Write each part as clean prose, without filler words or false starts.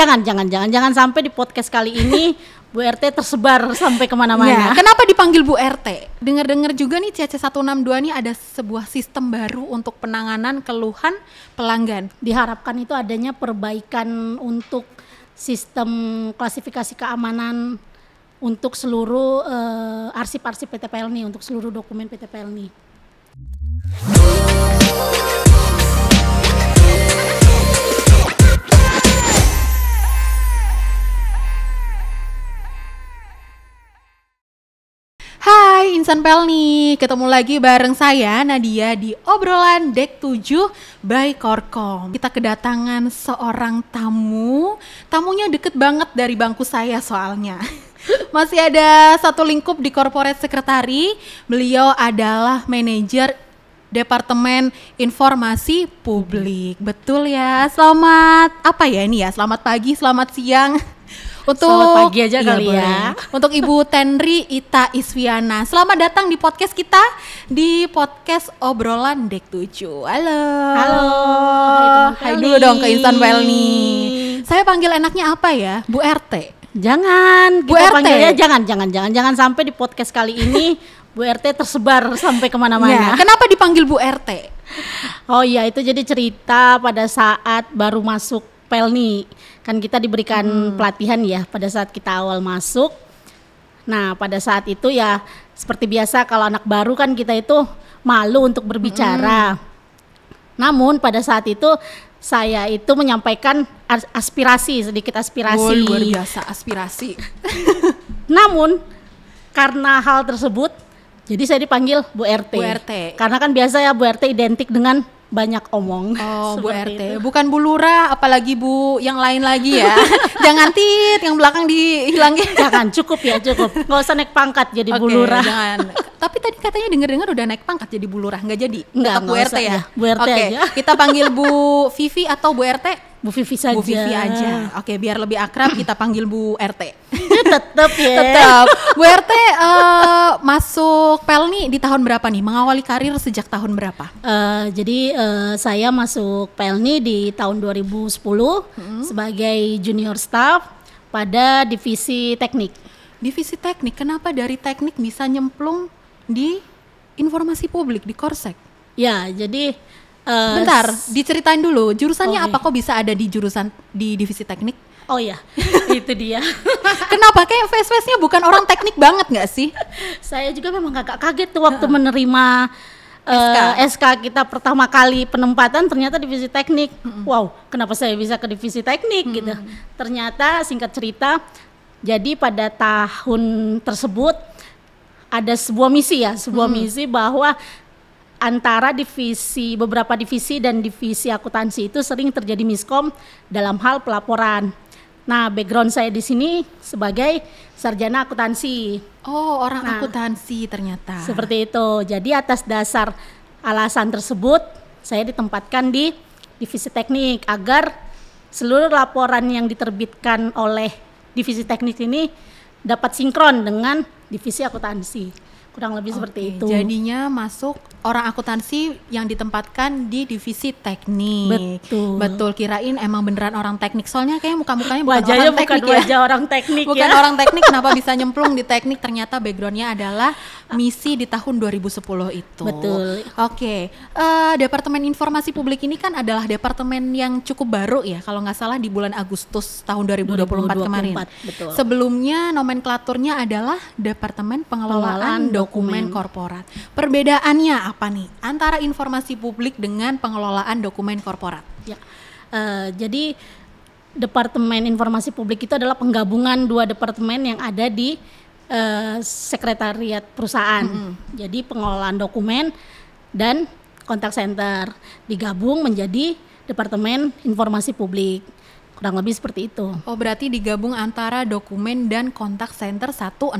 jangan sampai di podcast kali ini Bu RT tersebar sampai kemana-mana. Ya, kenapa dipanggil Bu RT? Dengar-dengar juga nih CC 162 nih ada sebuah sistem baru untuk penanganan keluhan pelanggan. Diharapkan itu adanya perbaikan untuk sistem klasifikasi keamanan untuk seluruh arsip-arsip PT Pelni, untuk seluruh dokumen PT Pelni. Hai Insan Pelni, ketemu lagi bareng saya Nadia di obrolan Dek 7 by Korkom. Kita kedatangan seorang tamunya deket banget dari bangku saya soalnya. Masih ada satu lingkup di corporate secretary, beliau adalah manajer Departemen Informasi Publik. Betul ya, selamat pagi, selamat siang. Selamat pagi aja kali ya. Untuk Ibu Tenri Ita Isviana, selamat datang di podcast kita, di podcast obrolan Dek 7. Halo. Hai dulu dong ke Insan Pelni. Saya panggil enaknya apa ya? Bu RT. Jangan, Bu kita RT. panggilnya jangan sampai di podcast kali ini Bu RT tersebar sampai kemana-mana. Ya, kenapa dipanggil Bu RT? Oh iya, itu jadi cerita pada saat baru masuk Pelni. Kan kita diberikan pelatihan ya pada saat kita awal masuk. Nah pada saat itu ya seperti biasa kalau anak baru kan kita itu malu untuk berbicara. Namun pada saat itu saya itu menyampaikan sedikit aspirasi. Luar biasa aspirasi. Namun karena hal tersebut jadi saya dipanggil Bu RT. Bu RT. Karena kan biasa ya Bu RT identik dengan banyak omong. Oh, Bu RT. Itu. Bukan Bu Lurah, apalagi Bu yang lain lagi ya. Jangan tit, yang belakang dihilangin. Jangan, cukup. Nggak usah naik pangkat jadi Bu Lurah. Jangan. Tapi tadi katanya dengar udah naik pangkat jadi Bu Lurah, nggak jadi? Enggak, tetap Bu RT ya? Bu RT aja. Kita panggil Bu Vivi atau Bu RT? Bu Vivi saja. Bu Vivi aja. Oke, biar lebih akrab kita panggil Bu RT. Tetap ya. Tetap. Bu RT masuk Pelni di tahun berapa nih? Mengawali karir sejak tahun berapa? Jadi saya masuk Pelni di tahun 2010 sebagai junior staff pada divisi teknik. Divisi teknik, kenapa dari teknik bisa nyemplung di informasi publik di Korsek? Ya, jadi bentar, diceritain dulu jurusannya Okay. apa, kok bisa ada di jurusan di divisi teknik? Oh ya, itu dia. Kenapa? Kayak face-nya bukan orang teknik banget nggak sih? Saya juga memang agak kaget tuh waktu menerima SK kita pertama kali penempatan, ternyata divisi teknik. Wow, kenapa saya bisa ke divisi teknik gitu? Ternyata singkat cerita, jadi pada tahun tersebut ada sebuah misi bahwa antara beberapa divisi dan divisi akuntansi itu sering terjadi miskom dalam hal pelaporan. Nah, background saya di sini sebagai sarjana akuntansi. Oh, orang akuntansi ternyata. Seperti itu. Jadi atas dasar alasan tersebut, saya ditempatkan di divisi teknik agar seluruh laporan yang diterbitkan oleh divisi teknik ini dapat sinkron dengan divisi akuntansi. Kurang lebih seperti itu. Jadinya masuk orang akuntansi yang ditempatkan di divisi teknik. Betul. Kirain emang beneran orang teknik. Soalnya kayak muka-mukanya bukan orang teknik ya. Wajah orang teknik bukan ya. orang teknik, kenapa bisa nyemplung di teknik? Ternyata backgroundnya adalah misi di tahun 2010 itu. Betul. Oke. Departemen Informasi Publik ini kan adalah departemen yang cukup baru ya. Kalau nggak salah di bulan Agustus tahun 2024 kemarin. Betul. Sebelumnya nomenklaturnya adalah Departemen Pengelolaan Dokumen Korporat. Perbedaannya apa nih antara informasi publik dengan pengelolaan dokumen korporat? Ya, jadi Departemen Informasi Publik itu adalah penggabungan dua departemen yang ada di sekretariat perusahaan. Jadi pengelolaan dokumen dan kontak center digabung menjadi Departemen Informasi Publik. Kurang lebih seperti itu. Oh, berarti digabung antara dokumen dan kontak center 162.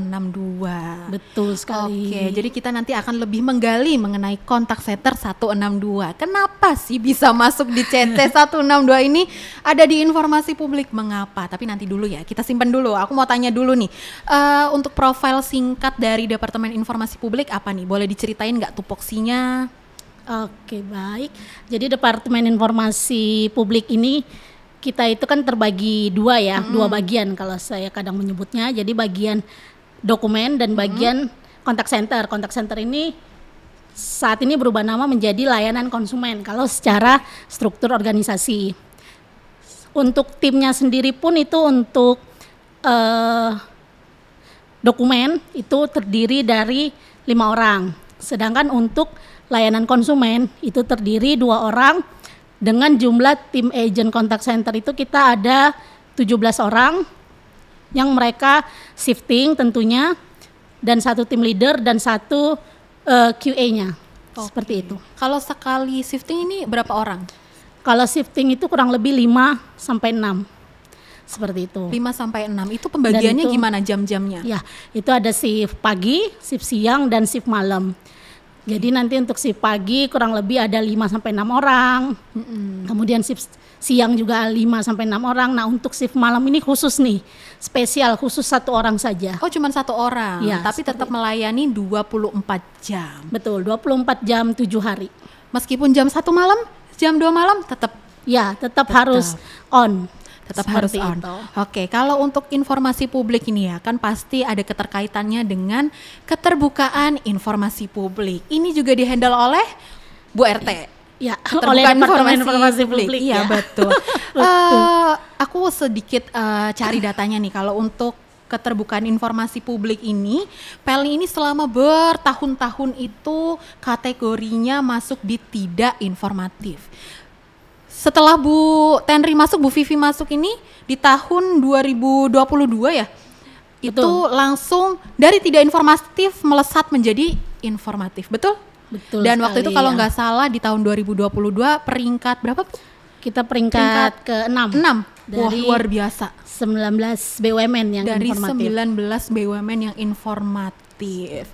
Betul sekali. Oke, jadi kita nanti akan lebih menggali mengenai kontak center 162. Kenapa sih bisa masuk di CC 162 ini ada di informasi publik? Mengapa? Tapi nanti dulu ya, kita simpan dulu. Aku mau tanya dulu nih, untuk profil singkat dari Departemen Informasi Publik apa nih? Boleh diceritain nggak tupoksinya? Oke, baik. Jadi Departemen Informasi Publik ini kita itu kan terbagi dua ya, dua bagian kalau saya kadang menyebutnya. Jadi bagian dokumen dan bagian kontak center. Kontak center ini saat ini berubah nama menjadi layanan konsumen kalau secara struktur organisasi. Untuk timnya sendiri pun itu untuk dokumen itu terdiri dari 5 orang. Sedangkan untuk layanan konsumen itu terdiri 2 orang. Dengan jumlah tim agent contact center itu kita ada 17 orang yang mereka shifting tentunya, dan 1 tim leader dan 1 QA-nya. Seperti itu. Kalau sekali shifting ini berapa orang? Kalau shifting itu kurang lebih 5 sampai 6. Seperti itu. 5 sampai 6. Itu pembagiannya gimana jam-jamnya? Ya, itu ada shift pagi, shift siang dan shift malam. Jadi nanti untuk shift pagi kurang lebih ada 5 sampai 6 orang. Kemudian shift siang juga 5 sampai 6 orang. Nah, untuk shift malam ini khusus nih, spesial khusus 1 orang saja. Oh, cuma 1 orang. Ya, tapi tetap melayani 24 jam. Betul, 24 jam 7 hari. Meskipun jam 1 malam, jam 2 malam tetap harus on. Tetap harus on. Oke, kalau untuk informasi publik ini ya, kan pasti ada keterkaitannya dengan keterbukaan informasi publik. Ini juga dihandle oleh Bu RT. Ya, oleh Departemen Informasi Publik. Iya, betul. Aku sedikit cari datanya nih, kalau untuk keterbukaan informasi publik ini, Pelni ini selama bertahun-tahun itu kategorinya masuk di tidak informatif. Setelah Bu Tenri masuk, Bu Vivi masuk ini di tahun 2022 ya, itu langsung dari tidak informatif melesat menjadi informatif, betul? Betul. Dan waktu itu kalau ya, nggak salah di tahun 2022 peringkat berapa? Kita peringkat ke-6. 6. Dari Wah, luar biasa. 19 BUMN yang dari informatif. 19 BUMN yang informatif.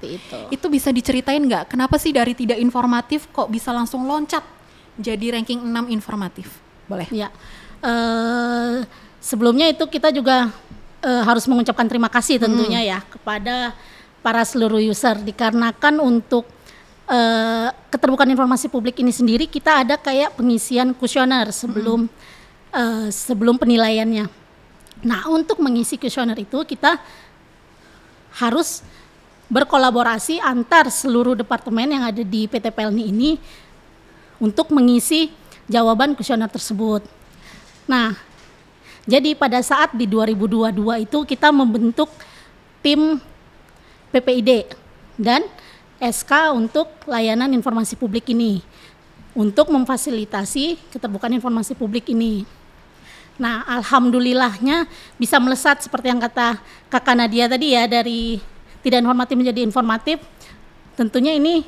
Itu bisa diceritain nggak kenapa sih dari tidak informatif kok bisa langsung loncat jadi ranking 6 informatif? Boleh? Ya. Sebelumnya itu kita juga harus mengucapkan terima kasih tentunya ya kepada para seluruh user, dikarenakan untuk keterbukaan informasi publik ini sendiri kita ada kayak pengisian kuesioner sebelum penilaiannya. Nah, untuk mengisi kuesioner itu kita harus berkolaborasi antar seluruh departemen yang ada di PT Pelni ini untuk mengisi jawaban kuesioner tersebut. Nah, jadi pada saat di 2022 itu kita membentuk tim PPID dan SK untuk layanan informasi publik ini untuk memfasilitasi keterbukaan informasi publik ini. Nah, alhamdulillahnya bisa melesat seperti yang kata Kakak Nadia tadi ya, dari tidak informatif menjadi informatif. Tentunya ini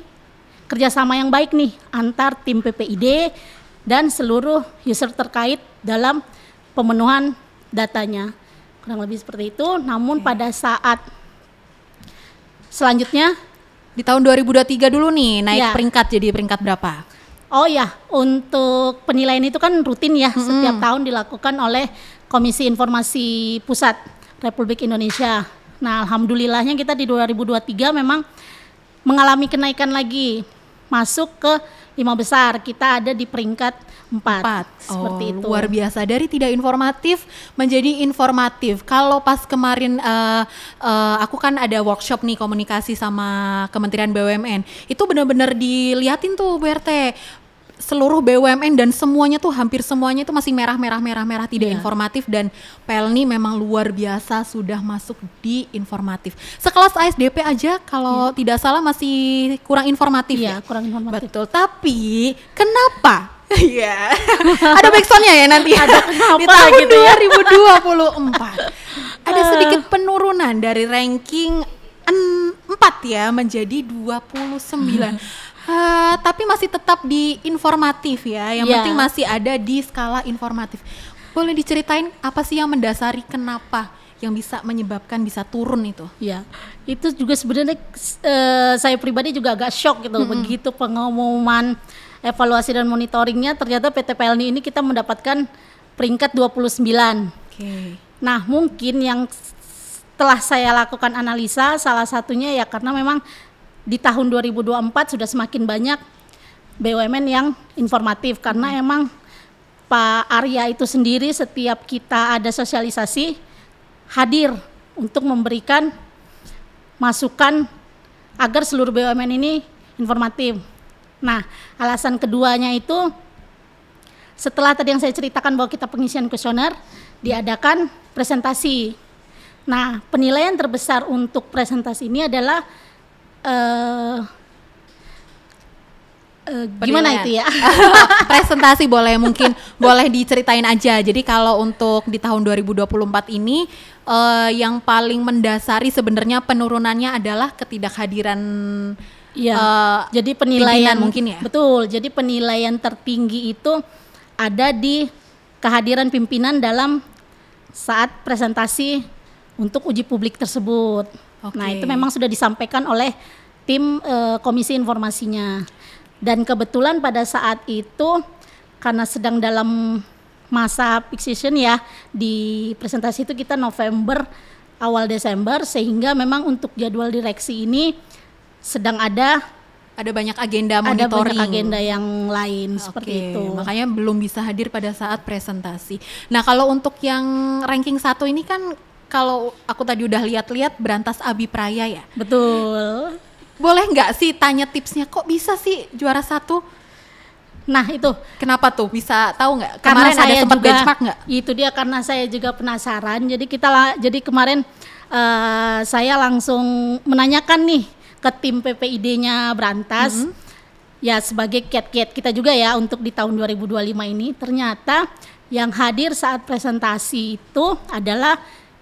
kerjasama yang baik nih antar tim PPID dan seluruh user terkait dalam pemenuhan datanya. Kurang lebih seperti itu. Namun pada saat selanjutnya di tahun 2023 dulu nih naik peringkat, jadi peringkat berapa? Oh ya, untuk penilaian itu kan rutin ya, setiap tahun dilakukan oleh Komisi Informasi Pusat Republik Indonesia. Nah, alhamdulillahnya kita di 2023 memang mengalami kenaikan lagi, masuk ke 5 besar. Kita ada di peringkat 4. Seperti itu. Luar biasa, dari tidak informatif menjadi informatif. Kalau pas kemarin aku kan ada workshop nih komunikasi sama Kementerian BUMN, itu benar-benar dilihatin tuh Bu RT, seluruh BUMN dan semuanya tuh hampir semuanya itu masih merah tidak informatif, dan Pelni memang luar biasa sudah masuk di informatif. Sekelas ASDP aja kalau tidak salah masih kurang informatif ya. Kurang informatif. Betul. Tapi kenapa? Iya. Ada backsoundnya ya nanti. Ada kenapa di tahun gitu ya. 2024. Ada sedikit penurunan dari ranking 4 ya menjadi 29. Tapi masih tetap di informatif ya. Yang penting masih ada di skala informatif. Boleh diceritain apa sih yang mendasari kenapa yang bisa menyebabkan bisa turun itu? Ya, itu juga sebenarnya saya pribadi juga agak shock gitu. Begitu pengumuman evaluasi dan monitoringnya, ternyata PT Pelni ini kita mendapatkan peringkat 29. Nah, mungkin yang setelah saya lakukan analisa, salah satunya ya karena memang di tahun 2024 sudah semakin banyak BUMN yang informatif, karena emang Pak Arya itu sendiri setiap kita ada sosialisasi hadir untuk memberikan masukan agar seluruh BUMN ini informatif. Nah, alasan keduanya itu setelah tadi yang saya ceritakan bahwa kita pengisian kuesioner, diadakan presentasi. Nah, penilaian terbesar untuk presentasi ini adalah gimana itu ya? Presentasi mungkin boleh diceritain aja. Jadi kalau untuk di tahun 2024 ini yang paling mendasari sebenarnya penurunannya adalah ketidakhadiran. Iya. Jadi penilaian mungkin ya. Betul. Jadi penilaian tertinggi itu ada di kehadiran pimpinan dalam saat presentasi untuk uji publik tersebut. Nah, itu memang sudah disampaikan oleh tim komisi informasinya. Dan kebetulan pada saat itu karena sedang dalam masa peak season ya, di presentasi itu kita November awal Desember, sehingga memang untuk jadwal direksi ini sedang ada banyak agenda monitoring. Ada banyak agenda yang lain seperti itu. Makanya belum bisa hadir pada saat presentasi. Nah, kalau untuk yang ranking 1 ini kan kalau aku tadi udah lihat-lihat Berantas Abipraya ya. Betul. Boleh nggak sih tanya tipsnya, kok bisa sih juara 1? Nah itu kenapa tuh, bisa tahu nggak? Karena Kemarin saya ada sempat juga, benchmark nggak? Itu dia, karena saya juga penasaran. Jadi kemarin saya langsung menanyakan nih ke tim PPID-nya Berantas, ya sebagai kiat-kiat kita juga ya untuk di tahun 2025 ini. Ternyata yang hadir saat presentasi itu adalah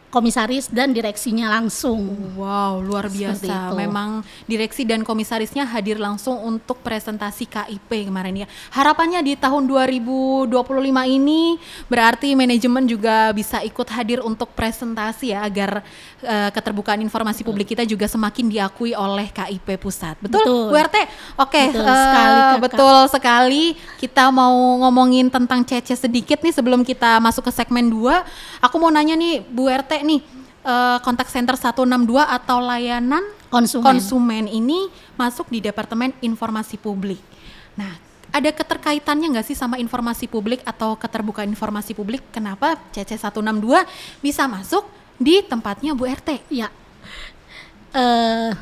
komisaris dan direksinya langsung. Wow, luar biasa. Memang direksi dan komisarisnya hadir langsung untuk presentasi KIP kemarin ya. Harapannya di tahun 2025 ini berarti manajemen juga bisa ikut hadir untuk presentasi ya, agar keterbukaan informasi publik kita juga semakin diakui oleh KIP Pusat. Betul. Bu RT? Oke, betul sekali. Kita mau ngomongin tentang CC sedikit nih sebelum kita masuk ke segmen 2. Aku mau nanya nih Bu RT nih, kontak center 162 atau layanan konsumen ini masuk di Departemen Informasi Publik. Nah, ada keterkaitannya nggak sih sama informasi publik atau keterbukaan informasi publik? Kenapa CC 162 bisa masuk di tempatnya Bu RT? Ya.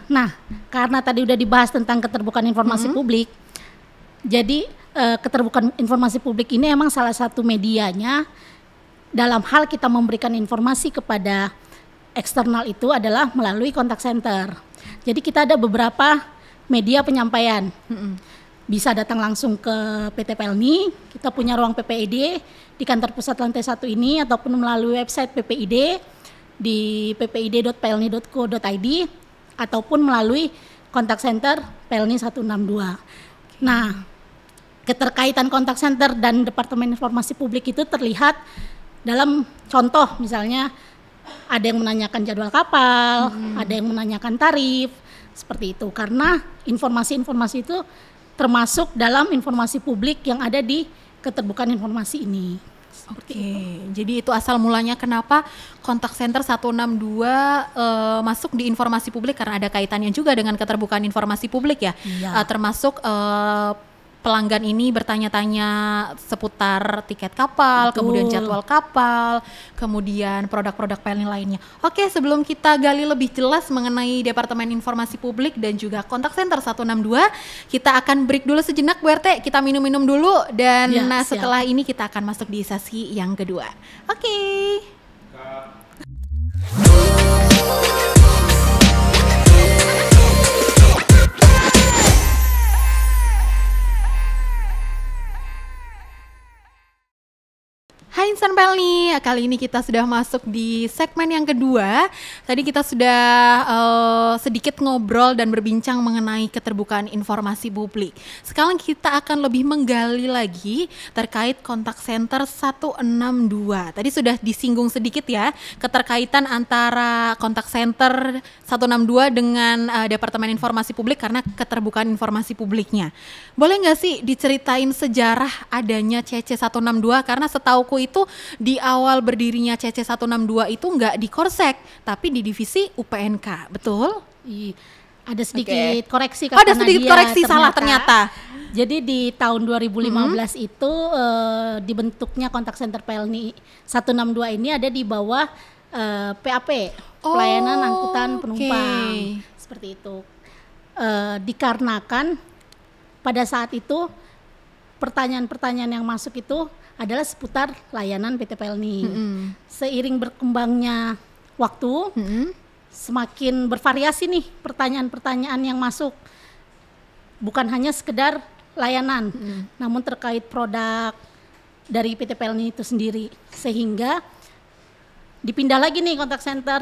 Nah, karena tadi udah dibahas tentang keterbukaan informasi publik, jadi keterbukaan informasi publik ini emang salah satu medianya dalam hal kita memberikan informasi kepada eksternal itu adalah melalui kontak center. Jadi kita ada beberapa media penyampaian. Bisa datang langsung ke PT Pelni, kita punya ruang PPID di kantor pusat lantai 1 ini, ataupun melalui website PPID di ppid.pelni.co.id, ataupun melalui kontak center Pelni 162. Nah, keterkaitan kontak center dan Departemen Informasi Publik itu terlihat dalam contoh, misalnya ada yang menanyakan jadwal kapal, ada yang menanyakan tarif, seperti itu. Karena informasi-informasi itu termasuk dalam informasi publik yang ada di keterbukaan informasi ini. Jadi itu asal mulanya kenapa kontak center 162 masuk di informasi publik, karena ada kaitannya juga dengan keterbukaan informasi publik ya. Termasuk pelanggan ini bertanya-tanya seputar tiket kapal, kemudian jadwal kapal, kemudian produk-produk Pelni lainnya. Oke, sebelum kita gali lebih jelas mengenai Departemen Informasi Publik dan juga kontak center 162, kita akan break dulu sejenak Bu RT, kita minum-minum dulu dan setelah ini kita akan masuk di sesi yang kedua. Oke. Hai Insan Pelni, kali ini kita sudah masuk di segmen yang kedua. Tadi kita sudah sedikit ngobrol dan berbincang mengenai keterbukaan informasi publik. Sekarang kita akan lebih menggali lagi terkait kontak center 162. Tadi sudah disinggung sedikit ya, keterkaitan antara kontak center 162 dengan Departemen Informasi Publik karena keterbukaan informasi publiknya. Boleh nggak sih diceritain sejarah adanya CC 162, karena setauku itu di awal berdirinya CC 162 itu nggak di Korsek tapi di divisi UPNK, betul? Ada sedikit koreksi kata Nadia, salah ternyata. Jadi di tahun 2015 itu dibentuknya kontak center PLNI 162 ini ada di bawah PAP, pelayanan angkutan penumpang. Seperti itu. Dikarenakan pada saat itu pertanyaan-pertanyaan yang masuk itu adalah seputar layanan PT PLNI. Seiring berkembangnya waktu, semakin bervariasi nih pertanyaan-pertanyaan yang masuk. Bukan hanya sekedar layanan, namun terkait produk dari PT PLNI itu sendiri. Sehingga dipindah lagi nih kontak center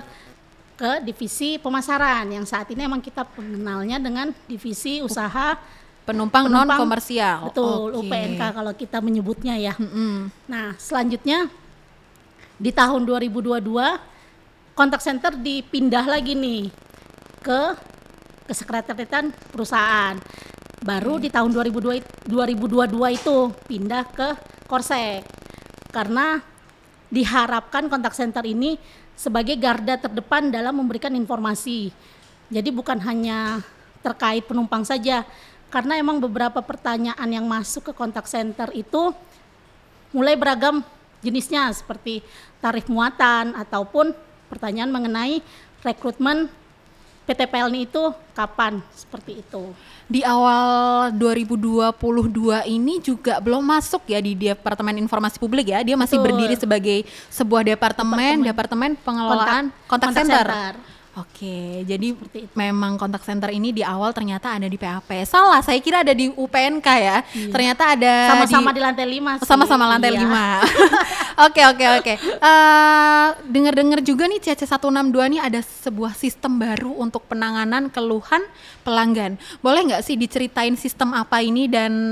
ke divisi pemasaran yang saat ini emang kita mengenalnya dengan divisi usaha penumpang non komersial. Betul, UPNK kalau kita menyebutnya ya. Nah, selanjutnya di tahun 2022 kontak center dipindah lagi nih ke kesekretariatan perusahaan. Baru di tahun 2022 itu pindah ke Korsek. Karena diharapkan kontak center ini sebagai garda terdepan dalam memberikan informasi. Jadi bukan hanya terkait penumpang saja, karena emang beberapa pertanyaan yang masuk ke kontak center itu mulai beragam jenisnya, seperti tarif muatan ataupun pertanyaan mengenai rekrutmen PT PLNI itu kapan, seperti itu. Di awal 2022 ini juga belum masuk ya di Departemen Informasi Publik ya, dia masih berdiri sebagai sebuah departemen pengelolaan kontak center. Oke, jadi memang kontak center ini di awal ternyata ada di PAP. Salah, saya kira ada di UPNK ya. Iya. Ternyata ada sama-sama di lantai 5 sih. Sama-sama lantai 5. Oke. Dengar-dengar juga nih CC 162 nih ada sebuah sistem baru untuk penanganan keluhan pelanggan. Boleh nggak sih diceritain sistem apa ini dan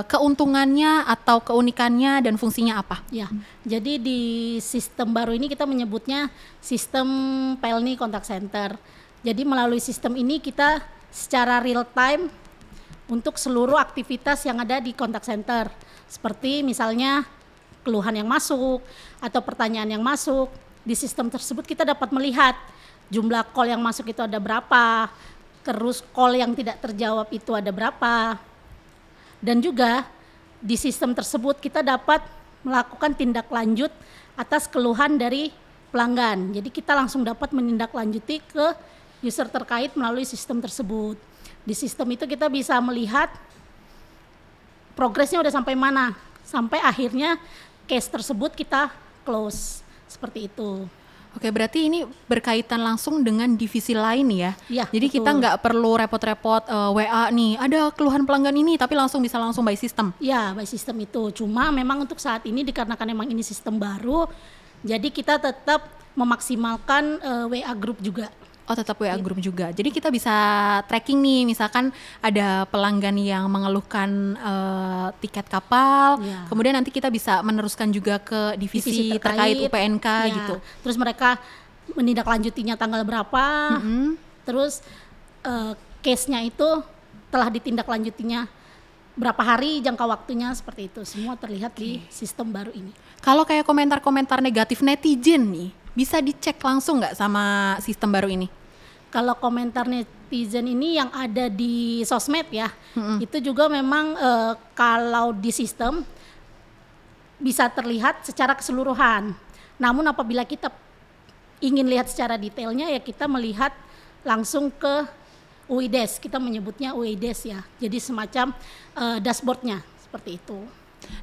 keuntungannya atau keunikannya dan fungsinya apa? Ya, jadi di sistem baru ini kita menyebutnya sistem PLNI Contact Center. Jadi melalui sistem ini kita secara real time untuk seluruh aktivitas yang ada di contact center. Seperti misalnya keluhan yang masuk atau pertanyaan yang masuk. Di sistem tersebut kita dapat melihat jumlah call yang masuk itu ada berapa, terus call yang tidak terjawab itu ada berapa. Dan juga di sistem tersebut kita dapat melakukan tindak lanjut atas keluhan dari pelanggan. Jadi kita langsung dapat menindaklanjuti ke user terkait melalui sistem tersebut. Di sistem itu kita bisa melihat progresnya udah sampai mana, sampai akhirnya case tersebut kita close, seperti itu. Oke, berarti ini berkaitan langsung dengan divisi lain ya? Ya, jadi betul. Kita nggak perlu repot-repot WA nih, ada keluhan pelanggan ini, tapi bisa langsung by system? Ya, by system itu. Cuma memang untuk saat ini dikarenakan memang ini sistem baru, jadi kita tetap memaksimalkan WA group juga. Oh, tetap WA group juga. Jadi kita bisa tracking nih, misalkan ada pelanggan yang mengeluhkan tiket kapal, kemudian nanti kita bisa meneruskan juga ke divisi terkait UPNK gitu. Terus mereka menindaklanjutinya tanggal berapa, terus case-nya itu telah ditindaklanjutinya berapa hari, jangka waktunya, seperti itu. Semua terlihat di sistem baru ini. Kalau kayak komentar-komentar negatif netizen nih, bisa dicek langsung nggak sama sistem baru ini? Kalau komentar netizen ini yang ada di sosmed ya, itu juga memang kalau di sistem bisa terlihat secara keseluruhan. Namun apabila kita ingin lihat secara detailnya ya kita melihat langsung ke UIDES, kita menyebutnya UIDES ya. Jadi semacam dashboardnya seperti itu.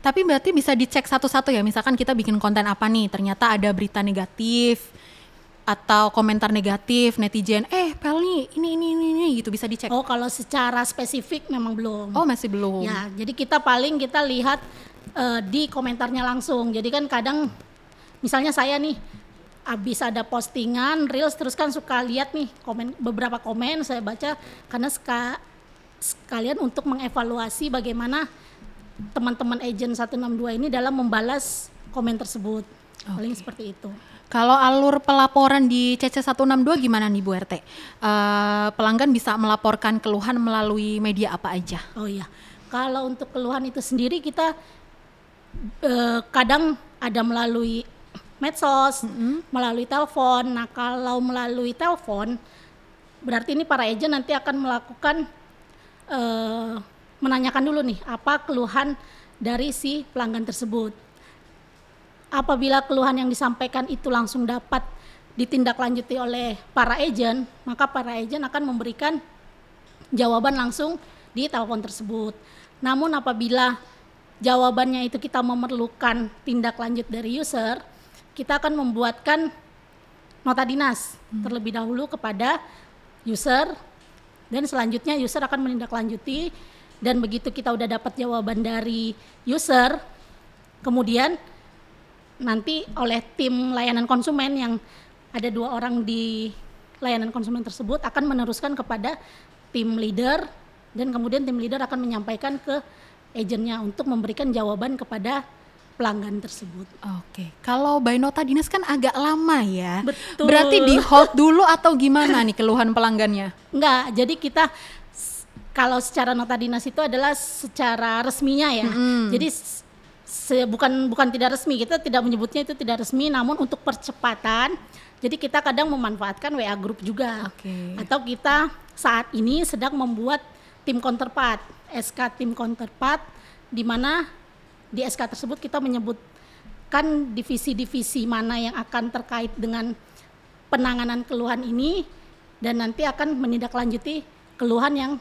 Tapi berarti bisa dicek satu-satu ya, misalkan kita bikin konten apa nih, ternyata ada berita negatif atau komentar negatif netizen, PLNI ini gitu, bisa dicek? Oh, kalau secara spesifik memang belum. Oh, masih belum. Ya, jadi kita lihat di komentarnya langsung. Jadi kan kadang misalnya saya nih habis ada postingan reels terus kan suka lihat nih beberapa komen saya baca karena sekalian untuk mengevaluasi bagaimana teman-teman agent 162 ini dalam membalas komen tersebut. Paling seperti itu. Kalau alur pelaporan di CC 162 gimana nih Bu RT? Pelanggan bisa melaporkan keluhan melalui media apa aja? Oh iya, kalau untuk keluhan itu sendiri kita kadang ada melalui medsos, melalui telepon. Nah kalau melalui telepon berarti ini para agent nanti akan melakukan menanyakan dulu nih apa keluhan dari si pelanggan tersebut. Apabila keluhan yang disampaikan itu langsung dapat ditindaklanjuti oleh para agent, maka para agent akan memberikan jawaban langsung di telepon tersebut. Namun apabila jawabannya itu kita memerlukan tindak lanjut dari user, kita akan membuatkan nota dinas terlebih dahulu kepada user, dan selanjutnya user akan menindaklanjuti, dan begitu kita udah dapat jawaban dari user, kemudian nanti oleh tim layanan konsumen yang ada 2 orang di layanan konsumen tersebut akan meneruskan kepada tim leader, dan kemudian tim leader akan menyampaikan ke agentnya untuk memberikan jawaban kepada pelanggan tersebut. Oke, kalau by nota dinas kan agak lama ya. Betul. Berarti di hold dulu atau gimana nih keluhan pelanggannya? Enggak, jadi kita kalau secara nota dinas itu adalah secara resminya ya. Jadi bukan tidak resmi, kita tidak menyebutnya itu tidak resmi, namun untuk percepatan, jadi kita kadang memanfaatkan WA group juga. Atau kita saat ini sedang membuat tim counterpart, SK tim counterpart, di mana di SK tersebut kita menyebutkan divisi-divisi mana yang akan terkait dengan penanganan keluhan ini, dan nanti akan menindaklanjuti keluhan yang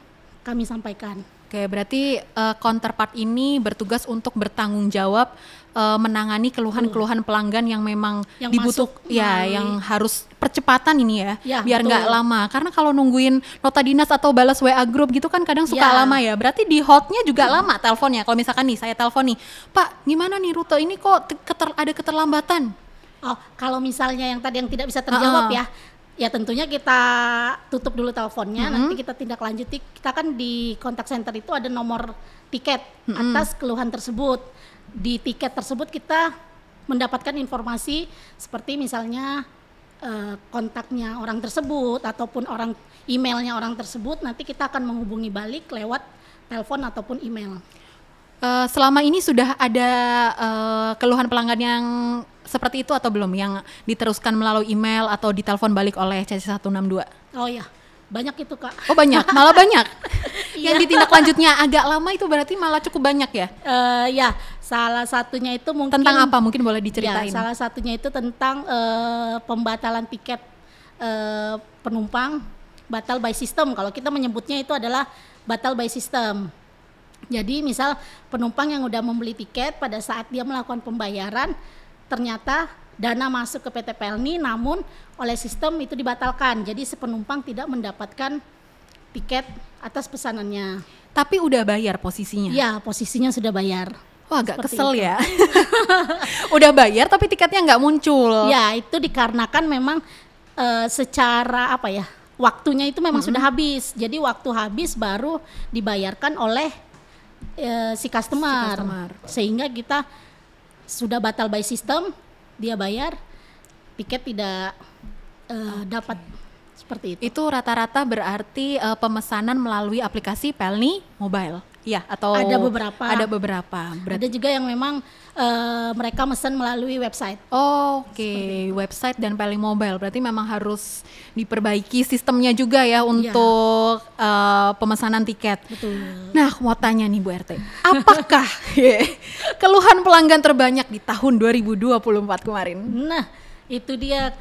kami sampaikan. Oke, berarti counterpart ini bertugas untuk bertanggung jawab menangani keluhan-keluhan pelanggan yang memang yang dibutuhkan yang harus percepatan ini ya biar nggak lama. Karena kalau nungguin nota dinas atau balas WA group gitu kan kadang suka lama ya. Berarti di holdnya juga lama teleponnya. Kalau misalkan nih saya telepon nih, Pak, gimana nih rute ini kok ada keterlambatan? Oh, kalau misalnya yang tadi yang tidak bisa terjawab ya tentunya kita tutup dulu teleponnya, nanti kita tindak lanjuti. Kita kan di kontak center itu ada nomor tiket atas keluhan tersebut. Di tiket tersebut kita mendapatkan informasi seperti misalnya kontaknya orang tersebut ataupun emailnya orang tersebut, nanti kita akan menghubungi balik lewat telepon ataupun email. Selama ini sudah ada keluhan pelanggan yang seperti itu atau belum, yang diteruskan melalui email atau ditelepon balik oleh CC 162? Oh ya, banyak itu Kak. Oh banyak, malah banyak. Yang ditindaklanjutnya agak lama itu berarti malah cukup banyak ya? Ya, salah satunya itu mungkin tentang apa, mungkin boleh diceritain? Ya, salah satunya itu tentang pembatalan tiket penumpang, batal by system. Kalau kita menyebutnya itu adalah batal by system. Jadi misal penumpang yang udah membeli tiket, pada saat dia melakukan pembayaran ternyata dana masuk ke PT Pelni, namun oleh sistem itu dibatalkan. Jadi si penumpang tidak mendapatkan tiket atas pesanannya. Tapi udah bayar posisinya? Ya, posisinya sudah bayar. Wah, agak kesel itu ya. Udah bayar tapi tiketnya nggak muncul. Ya, itu dikarenakan memang secara waktunya itu memang sudah habis. Jadi waktu habis baru dibayarkan oleh si customer. Sehingga kita sudah batal by system, dia bayar, tiket tidak dapat, seperti itu. Itu rata-rata berarti pemesanan melalui aplikasi Pelni Mobile, ya? Atau ada beberapa. Berarti ada juga yang memang mereka pesan melalui website. Oke. Website dan Pelni Mobile, berarti memang harus diperbaiki sistemnya juga ya untuk pemesanan tiket. Betul. Nah, mau tanya nih Bu RT, apakah keluhan pelanggan terbanyak di tahun 2024 kemarin? Nah, itu dia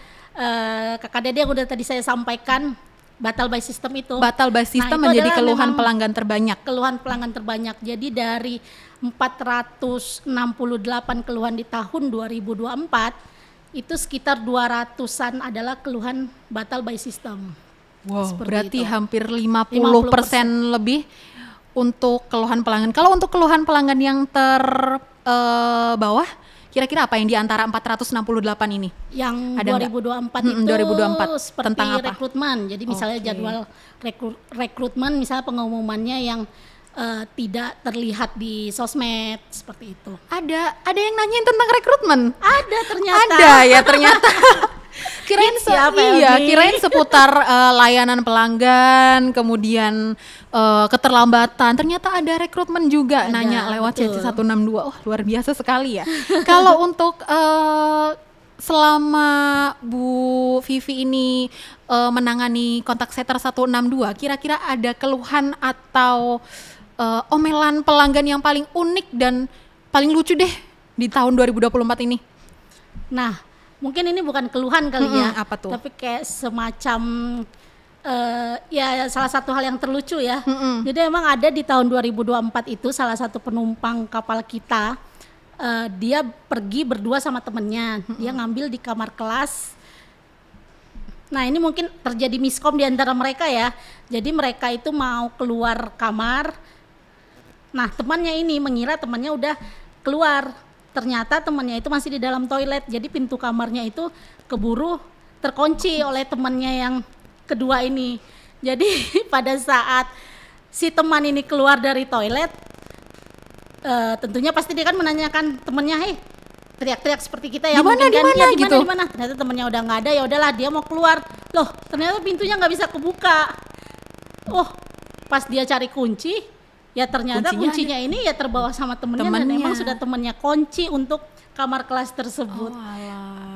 Kakak Dede yang udah tadi saya sampaikan, batal by system itu. Batal by system menjadi keluhan pelanggan terbanyak. Keluhan pelanggan terbanyak. Jadi dari 468 keluhan di tahun 2024, itu sekitar 200-an adalah keluhan batal by system. Wow, berarti itu hampir 50% lebih untuk keluhan pelanggan. Kalau untuk keluhan pelanggan yang terbawah, kira-kira apa yang di antara 468 ini? Yang ada 2024 itu 2024 seperti tentang apa? Rekrutmen. Jadi misalnya jadwal rekrutmen, misalnya pengumumannya yang tidak terlihat di sosmed, seperti itu. Ada yang nanyain tentang rekrutmen? Ada ternyata. Ada ya ternyata. Kirain seputar layanan pelanggan, kemudian keterlambatan. Ternyata ada rekrutmen juga, nanya lewat CC 162. Oh, luar biasa sekali ya. Kalau untuk selama Bu Vivi ini menangani kontak center 162, kira-kira ada keluhan atau omelan pelanggan yang paling unik dan paling lucu deh di tahun 2024 ini? Nah, mungkin ini bukan keluhan kali ya, apa tuh? tapi kayak semacam ya salah satu hal yang terlucu ya. Jadi emang ada di tahun 2024 itu salah satu penumpang kapal kita, dia pergi berdua sama temennya, dia ngambil di kamar kelas. Nah ini mungkin terjadi miskom di antara mereka ya. Jadi mereka itu mau keluar kamar. Nah temannya ini mengira temannya udah keluar. Ternyata temannya itu masih di dalam toilet. Jadi pintu kamarnya itu keburu terkunci oleh temannya yang kedua ini. Jadi pada saat si teman ini keluar dari toilet, tentunya pasti dia kan menanyakan temannya, hei, teriak-teriak seperti kita ya, dimana, mungkin kan dimana, ya gitu. Dimana. Ternyata temannya udah nggak ada, ya udahlah dia mau keluar. Loh ternyata pintunya nggak bisa kebuka. Oh pas dia cari kunci, ya ternyata kuncinya ini ya terbawa sama temennya. Dan memang sudah temennya kunci untuk kamar kelas tersebut.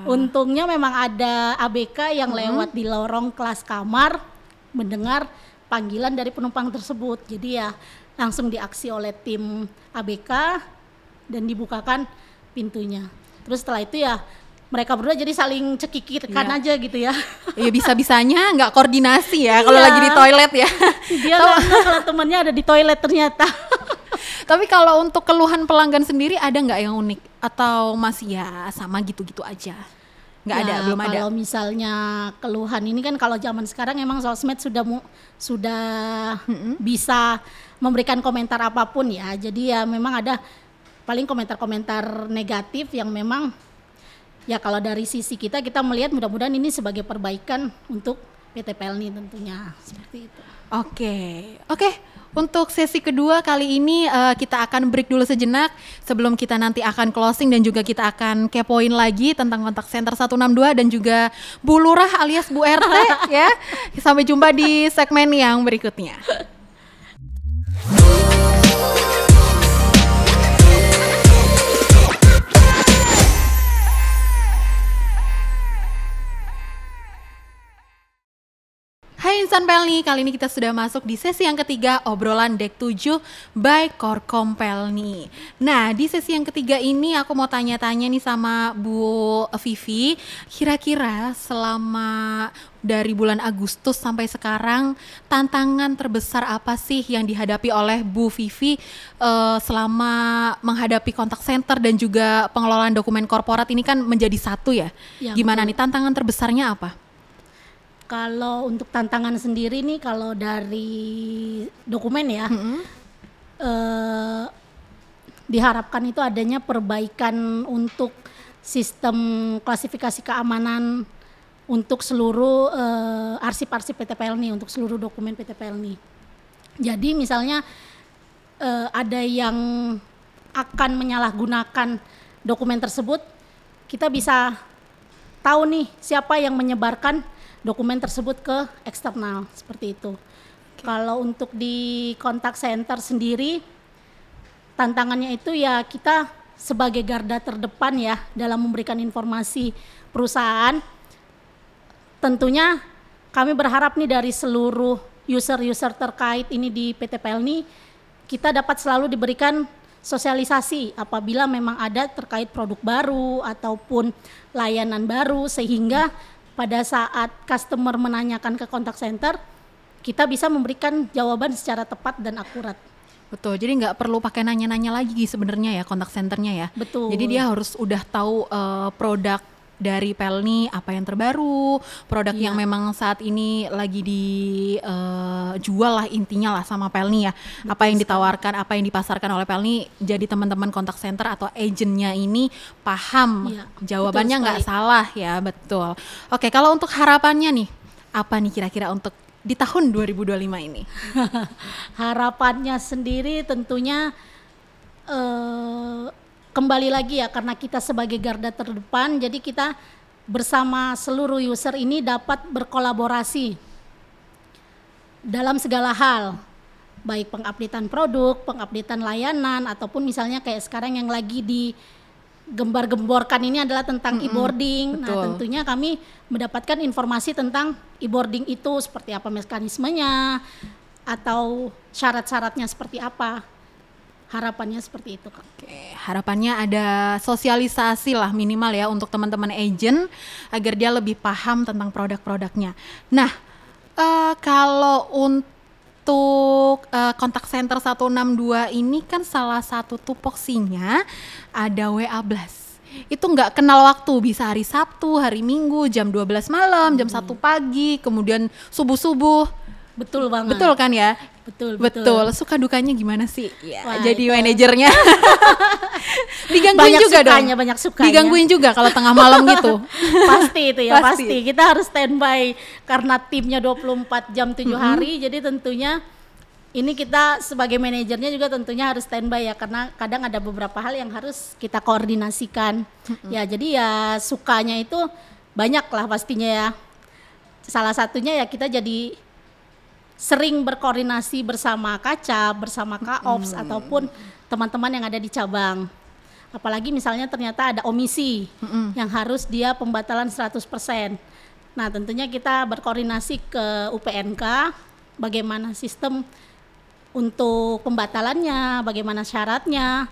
Untungnya memang ada ABK yang lewat di lorong kelas kamar mendengar panggilan dari penumpang tersebut. Jadi ya langsung diaksi oleh tim ABK dan dibukakan pintunya. Terus setelah itu ya mereka berdua jadi saling cekikikan aja gitu ya. Ya bisa-bisanya nggak koordinasi ya kalau lagi di toilet ya. Dia nggak tahu kalau temennya ada di toilet ternyata. Tapi kalau untuk keluhan pelanggan sendiri ada nggak yang unik atau masih ya sama gitu-gitu aja? Nggak ada, belum ada. Kalau misalnya keluhan ini kan kalau zaman sekarang emang sosmed sudah bisa memberikan komentar apapun ya. Jadi ya memang ada paling komentar-komentar negatif yang memang ya kalau dari sisi kita melihat mudah-mudahan ini sebagai perbaikan untuk PT Pelni tentunya seperti itu. Oke. Untuk sesi kedua kali ini kita akan break dulu sejenak sebelum kita nanti akan closing dan juga kita akan kepoin lagi tentang kontak center 162 dan juga Bu Lurah alias Bu RT ya. Sampai jumpa di segmen yang berikutnya. Hai Insan Pelni, kali ini kita sudah masuk di sesi yang ketiga obrolan Dek 7 by Korkom Pelni. Nah di sesi yang ketiga ini aku mau tanya-tanya nih sama Bu Vivi, kira-kira selama dari bulan Agustus sampai sekarang tantangan terbesar apa sih yang dihadapi oleh Bu Vivi selama menghadapi kontak center dan juga pengelolaan dokumen korporat ini kan menjadi satu ya? Gimana nih tantangan terbesarnya apa? Kalau untuk tantangan sendiri nih kalau dari dokumen ya diharapkan itu adanya perbaikan untuk sistem klasifikasi keamanan untuk seluruh arsip-arsip PT Pelni, untuk seluruh dokumen PT Pelni. Jadi misalnya ada yang akan menyalahgunakan dokumen tersebut, kita bisa tahu nih siapa yang menyebarkan dokumen tersebut ke eksternal seperti itu. Kalau untuk di kontak center sendiri tantangannya itu ya kita sebagai garda terdepan ya dalam memberikan informasi perusahaan. Tentunya kami berharap nih dari seluruh user-user terkait ini di PT Pelni kita dapat selalu diberikan sosialisasi apabila memang ada terkait produk baru ataupun layanan baru sehingga pada saat customer menanyakan ke kontak center, kita bisa memberikan jawaban secara tepat dan akurat. Betul, jadi nggak perlu pakai nanya-nanya lagi sebenarnya ya kontak centernya ya. Betul. Jadi dia harus udah tahu produk dari Pelni apa yang terbaru, produk yang memang saat ini lagi dijual lah intinya lah sama Pelni ya. Betul, apa yang ditawarkan, apa yang dipasarkan oleh Pelni, jadi teman-teman kontak center atau agentnya ini paham jawabannya nggak salah ya, betul. Oke, kalau untuk harapannya nih, apa nih kira-kira untuk di tahun 2025 ini? Harapannya sendiri tentunya kembali lagi ya karena kita sebagai garda terdepan jadi kita bersama seluruh user ini dapat berkolaborasi dalam segala hal baik pengupdatean produk, pengupdatean layanan ataupun misalnya kayak sekarang yang lagi digembar-gemborkan ini adalah tentang e-boarding. Nah tentunya kami mendapatkan informasi tentang e-boarding itu seperti apa mekanismenya, atau syarat-syaratnya seperti apa. Harapannya seperti itu, Kak. Oke, harapannya ada sosialisasi lah minimal ya untuk teman-teman agent agar dia lebih paham tentang produk-produknya. Nah, kalau untuk kontak center 162 ini kan salah satu tupoksinya ada WA Blast. Itu nggak kenal waktu, bisa hari Sabtu, hari Minggu, jam 12 malam, jam 1 pagi, kemudian subuh-subuh. Betul banget. Betul kan ya? Betul. Suka dukanya gimana sih? Ya, Wah, jadi itu. manajernya. Digangguin Banyak juga sukanya, dong. banyak sukanya. Digangguin juga kalau tengah malam gitu. Pasti itu ya, Pasti. pasti. Kita harus standby karena timnya 24 jam 7 hari, jadi tentunya ini kita sebagai manajernya juga tentunya harus standby ya, karena kadang ada beberapa hal yang harus kita koordinasikan. Ya, jadi ya sukanya itu banyak lah pastinya ya. Salah satunya ya kita jadi sering berkoordinasi bersama Kaca, bersama K-Ops ataupun teman-teman yang ada di cabang. Apalagi misalnya ternyata ada omisi yang harus dia pembatalan 100%. Nah, tentunya kita berkoordinasi ke UPNK bagaimana sistem untuk pembatalannya, bagaimana syaratnya,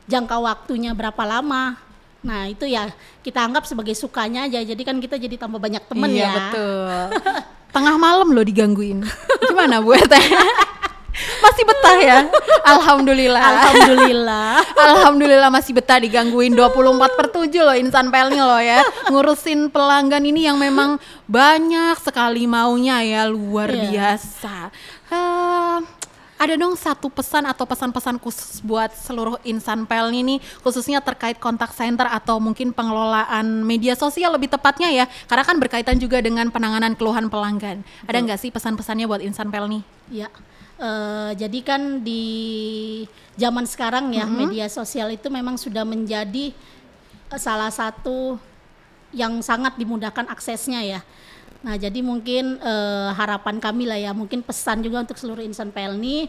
jangka waktunya berapa lama. Nah, itu ya kita anggap sebagai sukanya aja. Jadi kan kita jadi tambah banyak teman ya. Iya, betul. Tengah malam loh digangguin. Gimana Bu RT? Masih betah ya? Alhamdulillah. Alhamdulillah masih betah digangguin 24/7 loh Insan Pelni loh ya. Ngurusin pelanggan ini yang memang banyak sekali maunya ya, luar biasa. Ada dong satu pesan atau pesan-pesan khusus buat seluruh Insan Pelni nih, khususnya terkait kontak center atau mungkin pengelolaan media sosial lebih tepatnya ya, karena kan berkaitan juga dengan penanganan keluhan pelanggan. Ada nggak sih pesan-pesannya buat Insan Pelni? Ya, jadi kan di zaman sekarang ya media sosial itu memang sudah menjadi salah satu yang sangat dimudahkan aksesnya ya. Nah, jadi mungkin harapan kami lah ya, mungkin pesan juga untuk seluruh Insan Pelni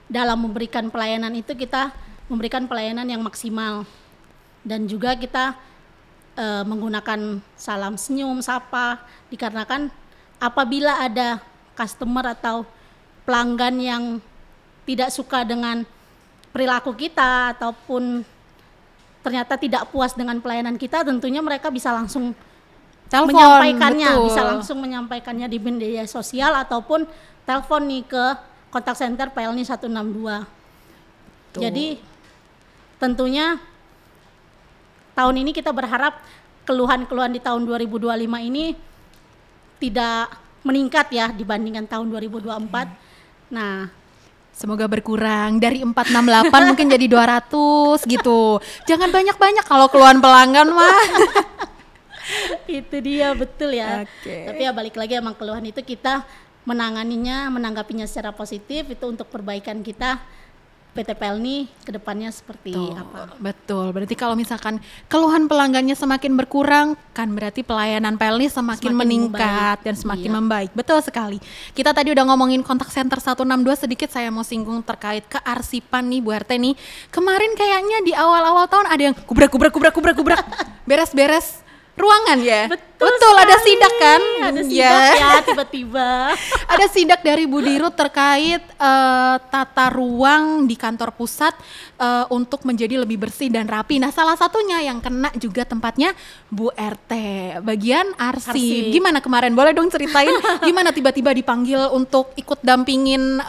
dalam memberikan pelayanan itu kita memberikan pelayanan yang maksimal, dan juga kita menggunakan salam senyum, sapa, dikarenakan apabila ada customer atau pelanggan yang tidak suka dengan perilaku kita ataupun ternyata tidak puas dengan pelayanan kita, tentunya mereka bisa langsung Telepon, menyampaikannya, betul. bisa langsung menyampaikannya di media sosial ataupun telepon nih ke kontak center Pelni 162. Tuh. Jadi tentunya tahun ini kita berharap keluhan-keluhan di tahun 2025 ini tidak meningkat ya dibandingkan tahun 2024. Nah, semoga berkurang dari 468 mungkin jadi 200 gitu. Jangan banyak-banyak kalau keluhan pelanggan mah. itu dia, betul ya. Oke. Tapi ya balik lagi, emang keluhan itu kita menanggapinya secara positif, itu untuk perbaikan kita PT Pelni ke depannya seperti apa. Betul, berarti kalau misalkan keluhan pelanggannya semakin berkurang, kan berarti pelayanan Pelni semakin meningkat dan semakin membaik. Betul sekali. Kita tadi udah ngomongin kontak center 162, sedikit saya mau singgung terkait kearsipan nih Bu RT nih. Kemarin kayaknya di awal-awal tahun ada yang gubrak beres-beres ruangan ya. Betul ada sidak kan? Ada sidak ya tiba-tiba. Ada sidak dari Bu Dirut terkait tata ruang di kantor pusat untuk menjadi lebih bersih dan rapi. Nah, salah satunya yang kena juga tempatnya Bu RT, bagian arsip. Gimana kemarin? Boleh dong ceritain gimana tiba-tiba dipanggil untuk ikut dampingin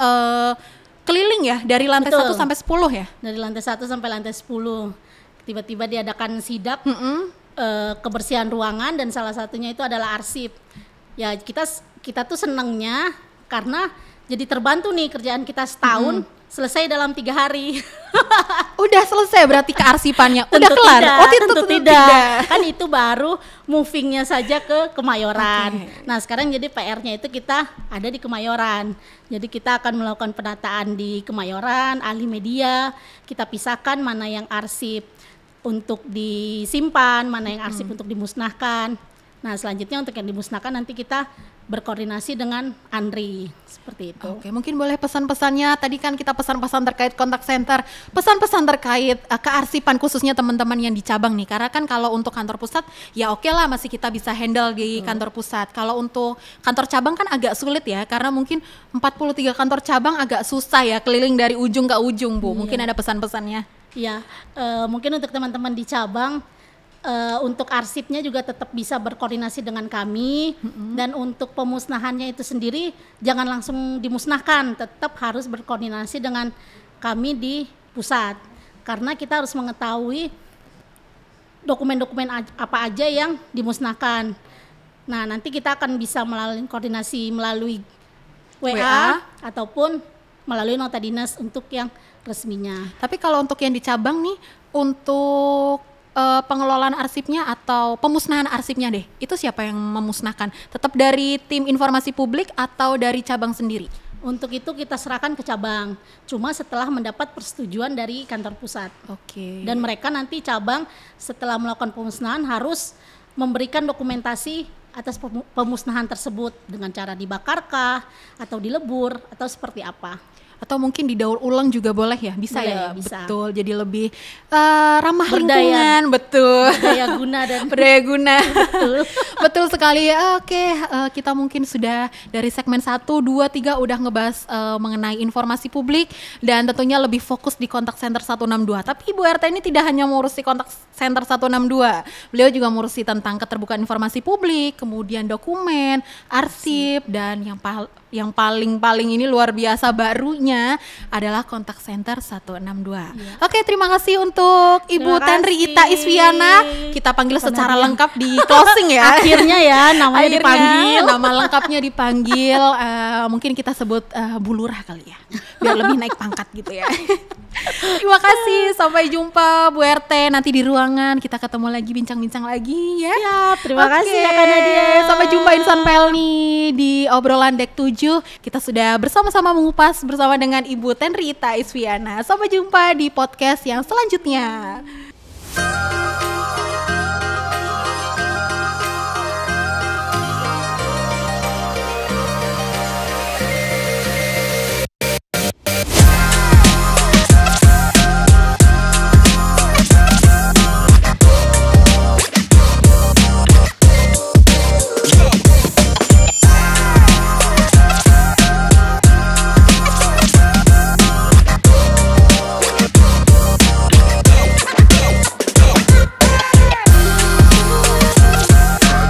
keliling ya dari lantai 1 sampai 10 ya? Dari lantai 1 sampai lantai 10. Tiba-tiba diadakan sidak kebersihan ruangan, dan salah satunya itu adalah arsip. Ya kita tuh senengnya karena jadi terbantu nih, kerjaan kita setahun selesai dalam 3 hari. Udah selesai berarti kearsipannya? Udah kelar? Tentu tidak. Kan itu baru movingnya saja ke Kemayoran. Nah, sekarang jadi PR-nya itu kita ada di Kemayoran. Jadi kita akan melakukan penataan di Kemayoran, ahli media, kita pisahkan mana yang arsip untuk disimpan, mana yang arsip untuk dimusnahkan. Nah, selanjutnya untuk yang dimusnahkan nanti kita berkoordinasi dengan Andri, seperti itu. Oke, mungkin boleh pesan-pesannya. Tadi kan kita pesan-pesan terkait kontak center, pesan-pesan terkait kearsipan khususnya teman-teman yang di cabang nih. Karena kan kalau untuk kantor pusat ya oke lah, masih kita bisa handle di kantor pusat. Kalau untuk kantor cabang kan agak sulit ya, karena mungkin 43 kantor cabang agak susah ya, keliling dari ujung ke ujung, Bu. Mungkin ada pesan-pesannya. Iya, mungkin untuk teman-teman di cabang, untuk arsipnya juga tetap bisa berkoordinasi dengan kami, dan untuk pemusnahannya itu sendiri jangan langsung dimusnahkan, tetap harus berkoordinasi dengan kami di pusat, karena kita harus mengetahui dokumen-dokumen apa aja yang dimusnahkan. Nah, nanti kita akan bisa melalui koordinasi melalui WA ataupun melalui nota dinas untuk yang resminya. Tapi kalau untuk yang di cabang nih, untuk pengelolaan arsipnya atau pemusnahan arsipnya deh, itu siapa yang memusnahkan? Tetap dari tim informasi publik atau dari cabang sendiri? Untuk itu kita serahkan ke cabang, cuma setelah mendapat persetujuan dari kantor pusat. Oke. Dan mereka nanti cabang setelah melakukan pemusnahan harus memberikan dokumentasi atas pemusnahan tersebut dengan cara dibakarkah atau dilebur atau seperti apa. Atau mungkin didaur ulang juga boleh ya, bisa boleh, ya, bisa. Betul. Jadi lebih ramah lingkungan, betul. Berdaya guna dan berdaya guna. Betul. Betul sekali. Oke, kita mungkin sudah dari segmen 1, 2, 3 udah ngebahas mengenai informasi publik dan tentunya lebih fokus di kontak center 162. Tapi Ibu RT ini tidak hanya mengurusi kontak center 162. Beliau juga mengurusi tentang keterbukaan informasi publik, kemudian dokumen, arsip, dan yang paling ini luar biasa barunya adalah kontak center 162. Iya. Oke, terima kasih untuk Ibu Tenri Ita Isviana. Kita panggil secara lengkap di closing ya. Akhirnya ya namanya dipanggil. Nama lengkapnya dipanggil. Mungkin kita sebut Bu Lurah kali ya, biar lebih naik pangkat gitu ya. Terima kasih. Sampai jumpa Bu RT nanti di ruangan. Kita ketemu lagi, bincang-bincang lagi ya. Siap, terima kasih ya Kak Nadia. Sampai jumpa Insan Pelni di obrolan Dek 7. Kita sudah bersama-sama mengupas bersama dengan Ibu Tenri Ita Isviana. Sampai jumpa di podcast yang selanjutnya.